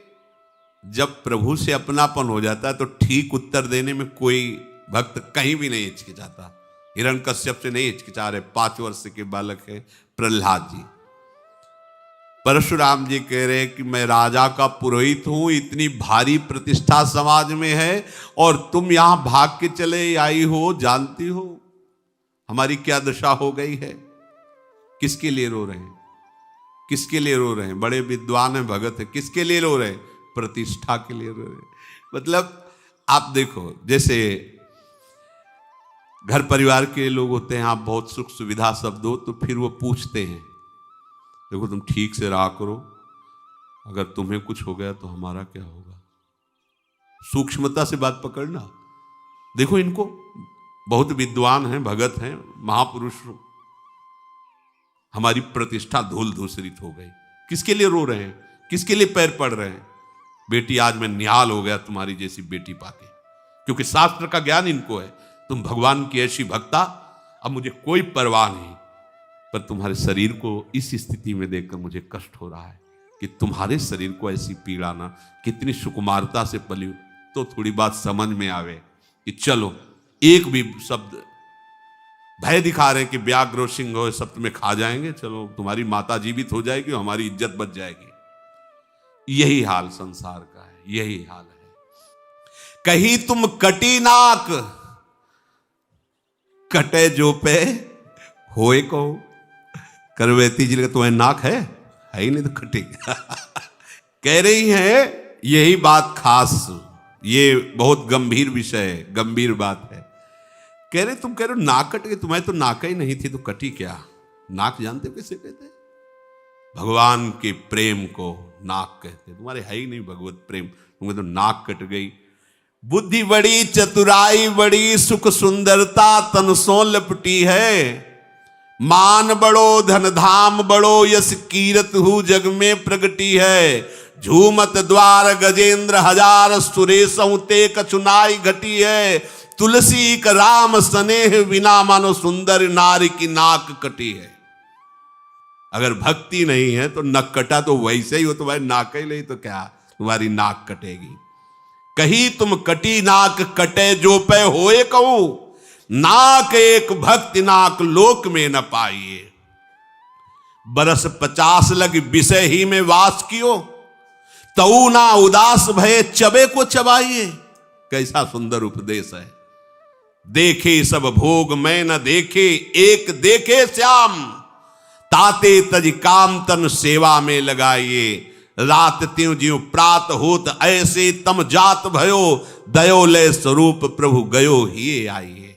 जब प्रभु से अपनापन हो जाता है तो ठीक उत्तर देने में कोई भक्त कहीं भी नहीं हिचकिचाता। हिरण्यकश्यप से नहीं हिचकिचा रहे, 5 वर्ष के बालक है प्रहलाद जी। परशुराम जी कह रहे हैं कि मैं राजा का पुरोहित हूं, इतनी भारी प्रतिष्ठा समाज में है और तुम यहां भाग के चले आई हो, जानती हो हमारी क्या दशा हो गई है। किसके लिए रो रहे हैं? किसके लिए रो रहे हैं? बड़े विद्वान हैं, भगत है, किसके लिए रो रहे हैं? प्रतिष्ठा के लिए रो रहे हैं। मतलब आप देखो, जैसे घर परिवार के लोग होते हैं, आप बहुत सुख सुविधा सब दो तो फिर वो पूछते हैं देखो तुम ठीक से रहा करो, अगर तुम्हें कुछ हो गया तो हमारा क्या होगा। सूक्ष्मता से बात पकड़ना। देखो इनको, बहुत विद्वान हैं, भगत हैं, महापुरुष, हमारी प्रतिष्ठा धूल धूसरित हो गई। किसके लिए रो रहे हैं? किसके लिए पैर पड़ रहे हैं? बेटी आज मैं निहाल हो गया तुम्हारी जैसी बेटी पाके, क्योंकि शास्त्र का ज्ञान इनको है। तुम भगवान की ऐसी भक्ता, अब मुझे कोई परवाह नहीं, पर तुम्हारे शरीर को इस स्थिति में देखकर मुझे कष्ट हो रहा है कि तुम्हारे शरीर को ऐसी पीड़ा ना, कितनी सुकुमारता से पली तो थोड़ी बात समझ में आवे कि चलो एक भी शब्द, भय दिखा रहे हैं कि व्याघ्र सिंह हो सब तुम्हें खा जाएंगे, चलो तुम्हारी माता जीवित हो जाएगी, हमारी इज्जत बच जाएगी। यही हाल संसार का है, यही हाल है। कहीं तुम कटी नाक, कटे जो पे होए को। करवेती जी तुम्हें नाक है ही नहीं तो कटेगी। कह रही है यही बात खास, ये बहुत गंभीर विषय है, गंभीर बात है। कह रहे तुम कह रहे हो नाक कट गई, तुम्हें तो नाक ही नहीं थी तो कटी क्या? नाक जानते हो किसे कहते? भगवान के प्रेम को नाक कहते। तुम्हारे है ही नहीं भगवत प्रेम, तुम्हें तो नाक कट गई। बुद्धि बड़ी, चतुराई बड़ी, सुख सुंदरता तन सो लपटी है। मान बड़ो, धन धाम बड़ो, यश कीरत हु जग में प्रगटी है। झूमत द्वार गजेंद्र हजार, सुरेशहु ते कछुनाई घटी है। तुलसी का राम स्नेह बिना, मानो सुंदर नारी की नाक कटी है। अगर भक्ति नहीं है तो नक कटा तो वैसे ही हो, तुम्हारी नाक ही नहीं तो क्या तुम्हारी नाक कटेगी। कहीं तुम कटी नाक कटे जो पे होए कहूं, नाक एक भक्ति नाक लोक में न पाइए। बरस 50 लग विषय ही में वास कियो, तऊ ना उदास भये चबे को चबाइए। कैसा सुंदर उपदेश है। देखे सब भोग मैं न देखे, एक देखे श्याम, ताते तज काम तन सेवा में लगाइए, रात त्यों ज्यों प्रात होत ऐसे, तम जात भयो दयो लय स्वरूप प्रभु गयो ही आइए।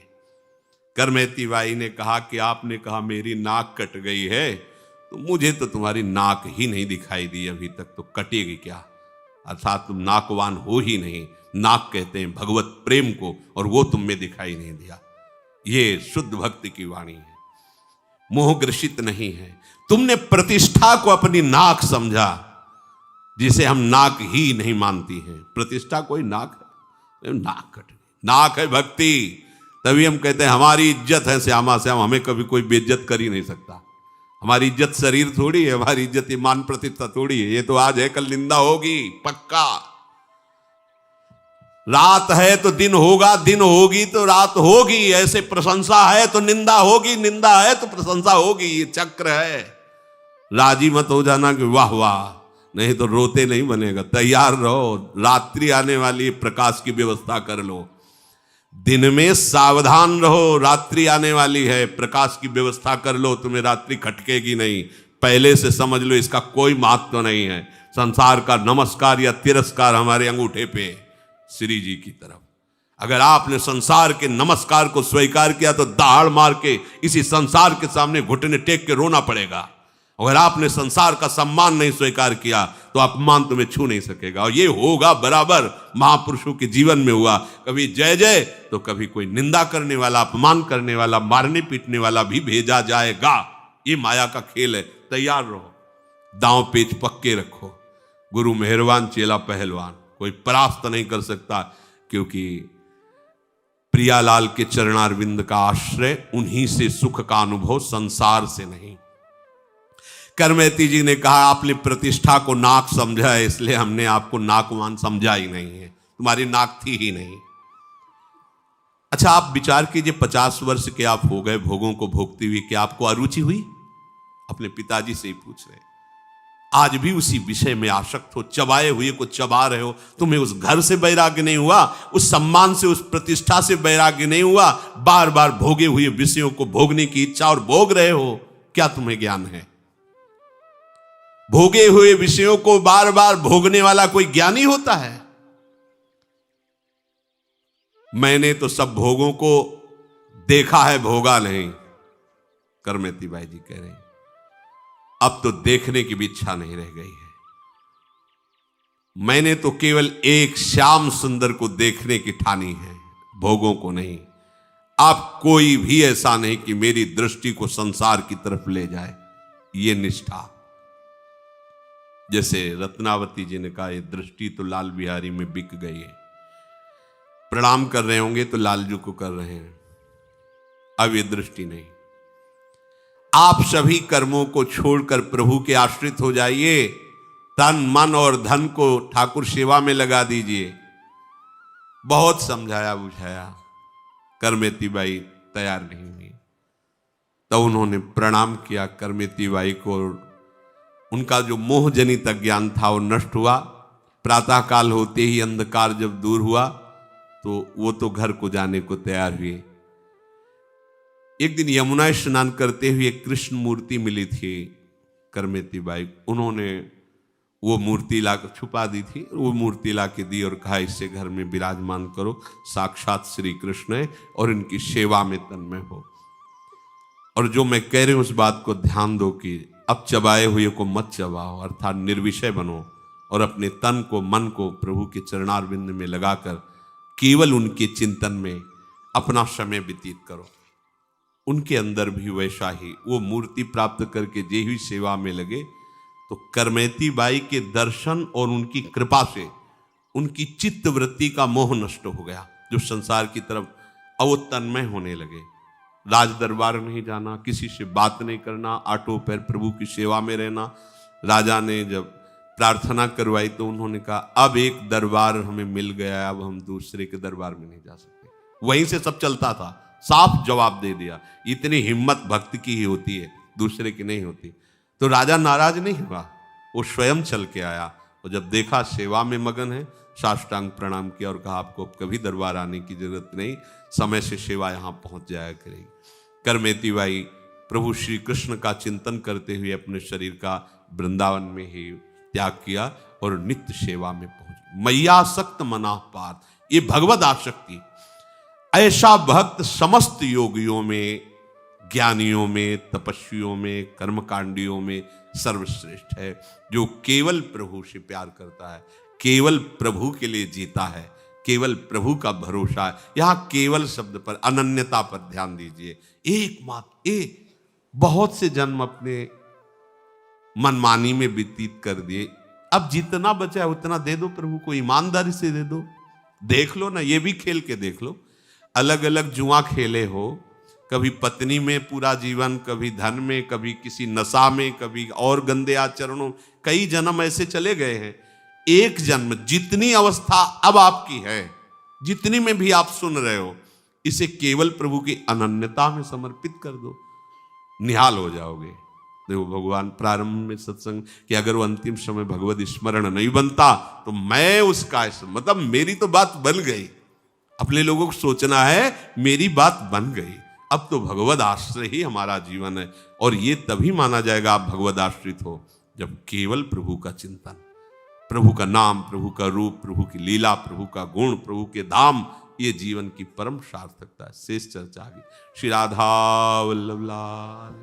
करमेती बाई ने कहा कि आपने कहा मेरी नाक कट गई है, तो मुझे तो तुम्हारी नाक ही नहीं दिखाई दी अभी तक, तो कटेगी क्या? अर्थात तुम नाकवान हो ही नहीं। नाक कहते हैं भगवत प्रेम को, और वो तुम में दिखाई नहीं दिया। ये शुद्ध भक्ति की वाणी है, मोहग्रसित नहीं है। तुमने प्रतिष्ठा को अपनी नाक समझा, जिसे हम नाक ही नहीं मानती हैं। प्रतिष्ठा कोई नाक है? नाक कट गई, नाक है भक्ति। तभी हम कहते हैं हमारी इज्जत है श्यामा श्याम, हमें कभी कोई बेइज्जत कर ही नहीं सकता। हमारी इज्जत शरीर थोड़ी है, हमारी इज्जत ईमान प्रतिष्ठा थोड़ी है। ये तो आज है, कल निंदा होगी पक्का। रात है तो दिन होगा, दिन होगी तो रात होगी। ऐसे प्रशंसा है तो निंदा होगी, निंदा है तो प्रशंसा होगी। ये चक्र है। राजी मत हो जाना कि वाह वाह, नहीं तो रोते नहीं बनेगा। तैयार रहो, रात्रि आने वाली, प्रकाश की व्यवस्था कर लो। दिन में सावधान रहो, रात्रि आने वाली है, प्रकाश की व्यवस्था कर लो, तुम्हें रात्रि खटकेगी नहीं। पहले से समझ लो, इसका कोई महत्व नहीं है। संसार का नमस्कार या तिरस्कार हमारे अंगूठे पे, श्री जी की तरफ। अगर आपने संसार के नमस्कार को स्वीकार किया तो दहाड़ मार के इसी संसार के सामने घुटने टेक के रोना पड़ेगा। अगर आपने संसार का सम्मान नहीं स्वीकार किया तो अपमान तुम्हें छू नहीं सकेगा। और ये होगा बराबर, महापुरुषों के जीवन में हुआ। कभी जय जय तो कभी कोई निंदा करने वाला, अपमान करने वाला, मारने पीटने वाला भी भेजा जाएगा। ये माया का खेल है। तैयार रहो, दांव पेच पक्के रखो। गुरु मेहरबान, चेला पहलवान, कोई परास्त नहीं कर सकता, क्योंकि प्रियालाल के चरणारविंद का आश्रय, उन्हीं से सुख का अनुभव, संसार से नहीं। करमेती जी ने कहा आपने प्रतिष्ठा को नाक समझा है, इसलिए हमने आपको नाकवान समझा ही नहीं है, तुम्हारी नाक थी ही नहीं। अच्छा, आप विचार कीजिए, 50 वर्ष के आप हो गए भोगों को भोगते हुए, क्या आपको अरुचि हुई? अपने पिताजी से ही पूछ रहे। आज भी उसी विषय में आसक्त हो, चबाए हुए को चबा रहे हो। तुम्हें उस घर से वैराग्य नहीं हुआ, उस सम्मान से, उस प्रतिष्ठा से वैराग्य नहीं हुआ। बार बार भोगे हुए विषयों को भोगने की इच्छा और भोग रहे हो। क्या तुम्हें ज्ञान है? भोगे हुए विषयों को बार बार भोगने वाला कोई ज्ञानी होता है? मैंने तो सब भोगों को देखा है, भोगा नहीं। करमेती बाई जी कह रहे हैं अब तो देखने की भी इच्छा नहीं रह गई है। मैंने तो केवल एक श्याम सुंदर को देखने की ठानी है, भोगों को नहीं। अब कोई भी ऐसा नहीं कि मेरी दृष्टि को संसार की तरफ ले जाए। ये निष्ठा, जैसे रत्नावती जी ने कहा, ये दृष्टि तो लाल बिहारी में बिक गई है। प्रणाम कर रहे होंगे तो लालजू को कर रहे हैं, अब ये दृष्टि नहीं। आप सभी कर्मों को छोड़कर प्रभु के आश्रित हो जाइए। तन मन और धन को ठाकुर सेवा में लगा दीजिए। बहुत समझाया बुझाया, करमेती बाई तैयार नहीं हुई। तो उन्होंने प्रणाम किया करमेती बाई को। उनका जो मोह जनित अज्ञान था वो नष्ट हुआ। प्रातःकाल होते ही अंधकार जब दूर हुआ तो वो तो घर को जाने को तैयार हुए। एक दिन यमुना स्नान करते हुए एक कृष्ण मूर्ति मिली थी करमेती बाई। उन्होंने वो मूर्ति लाकर छुपा दी थी, वो मूर्ति ला के दी और कहा इससे घर में विराजमान करो, साक्षात श्री कृष्ण है और इनकी सेवा में तन्मय हो। और जो मैं कह रही हूं उस बात को ध्यान दो कि अब चबाए हुए को मत चबाओ, अर्थात निर्विषय बनो और अपने तन को, मन को प्रभु के चरणारविंद में लगाकर केवल उनके चिंतन में अपना समय व्यतीत करो। उनके अंदर भी वैसा ही वो मूर्ति प्राप्त करके जे ही सेवा में लगे तो करमेती बाई के दर्शन और उनकी कृपा से उनकी चित्त वृत्ति का मोह नष्ट हो गया, जो संसार की तरफ अब तन्मय होने लगे। राज दरबार नहीं जाना, किसी से बात नहीं करना, आठों पैर प्रभु की सेवा में रहना। राजा ने जब प्रार्थना करवाई तो उन्होंने कहा अब एक दरबार हमें मिल गया, अब हम दूसरे के दरबार में नहीं जा सकते। वहीं से सब चलता था, साफ जवाब दे दिया। इतनी हिम्मत भक्त की ही होती है, दूसरे की नहीं होती। तो राजा नाराज नहीं हुआ, वो स्वयं चल के आया और जब देखा सेवा में मगन है, साष्टांग प्रणाम किया और कहा आपको अब कभी दरबार आने की जरूरत नहीं, समय से सेवा यहाँ पहुँच जाया करेगी। करमेती बाई प्रभु श्री कृष्ण का चिंतन करते हुए अपने शरीर का वृंदावन में ही त्याग किया और नित्य सेवा में पहुंची। मैयासक्त मना पार, ये भगवद आसक्ति, ऐसा भक्त समस्त योगियों में, ज्ञानियों में, तपस्वियों में, कर्मकांडियों में सर्वश्रेष्ठ है, जो केवल प्रभु से प्यार करता है, केवल प्रभु के लिए जीता है, केवल प्रभु का भरोसा है। यहां केवल शब्द पर, अनन्यता पर ध्यान दीजिए। एकमात्र बहुत से जन्म अपने मनमानी में व्यतीत कर दिए, अब जितना बचा है उतना दे दो प्रभु को, ईमानदारी से दे दो। देख लो ना, ये भी खेल के देख लो, अलग अलग जुआ खेले हो, कभी पत्नी में पूरा जीवन, कभी धन में, कभी किसी नशा में, कभी और गंदे आचरणों, कई जन्म ऐसे चले गए हैं। एक जन्म, जितनी अवस्था अब आपकी है, जितनी में भी आप सुन रहे हो, इसे केवल प्रभु की अनन्यता में समर्पित कर दो, निहाल हो जाओगे। देखो भगवान प्रारंभ में सत्संग कि अगर वो अंतिम समय भगवत स्मरण नहीं बनता तो मैं उसका, मतलब मेरी तो बात बन गई। अपने लोगों को सोचना है मेरी बात बन गई, अब तो भगवद आश्रय ही हमारा जीवन है। और ये तभी माना जाएगा आप भगवद आश्रित हो जब केवल प्रभु का चिंतन, प्रभु का नाम, प्रभु का रूप, प्रभु की लीला, प्रभु का गुण, प्रभु के धाम, ये जीवन की परम सार्थकता है। शेष चर्चा आगे। श्री राधा वल्लभ लाल।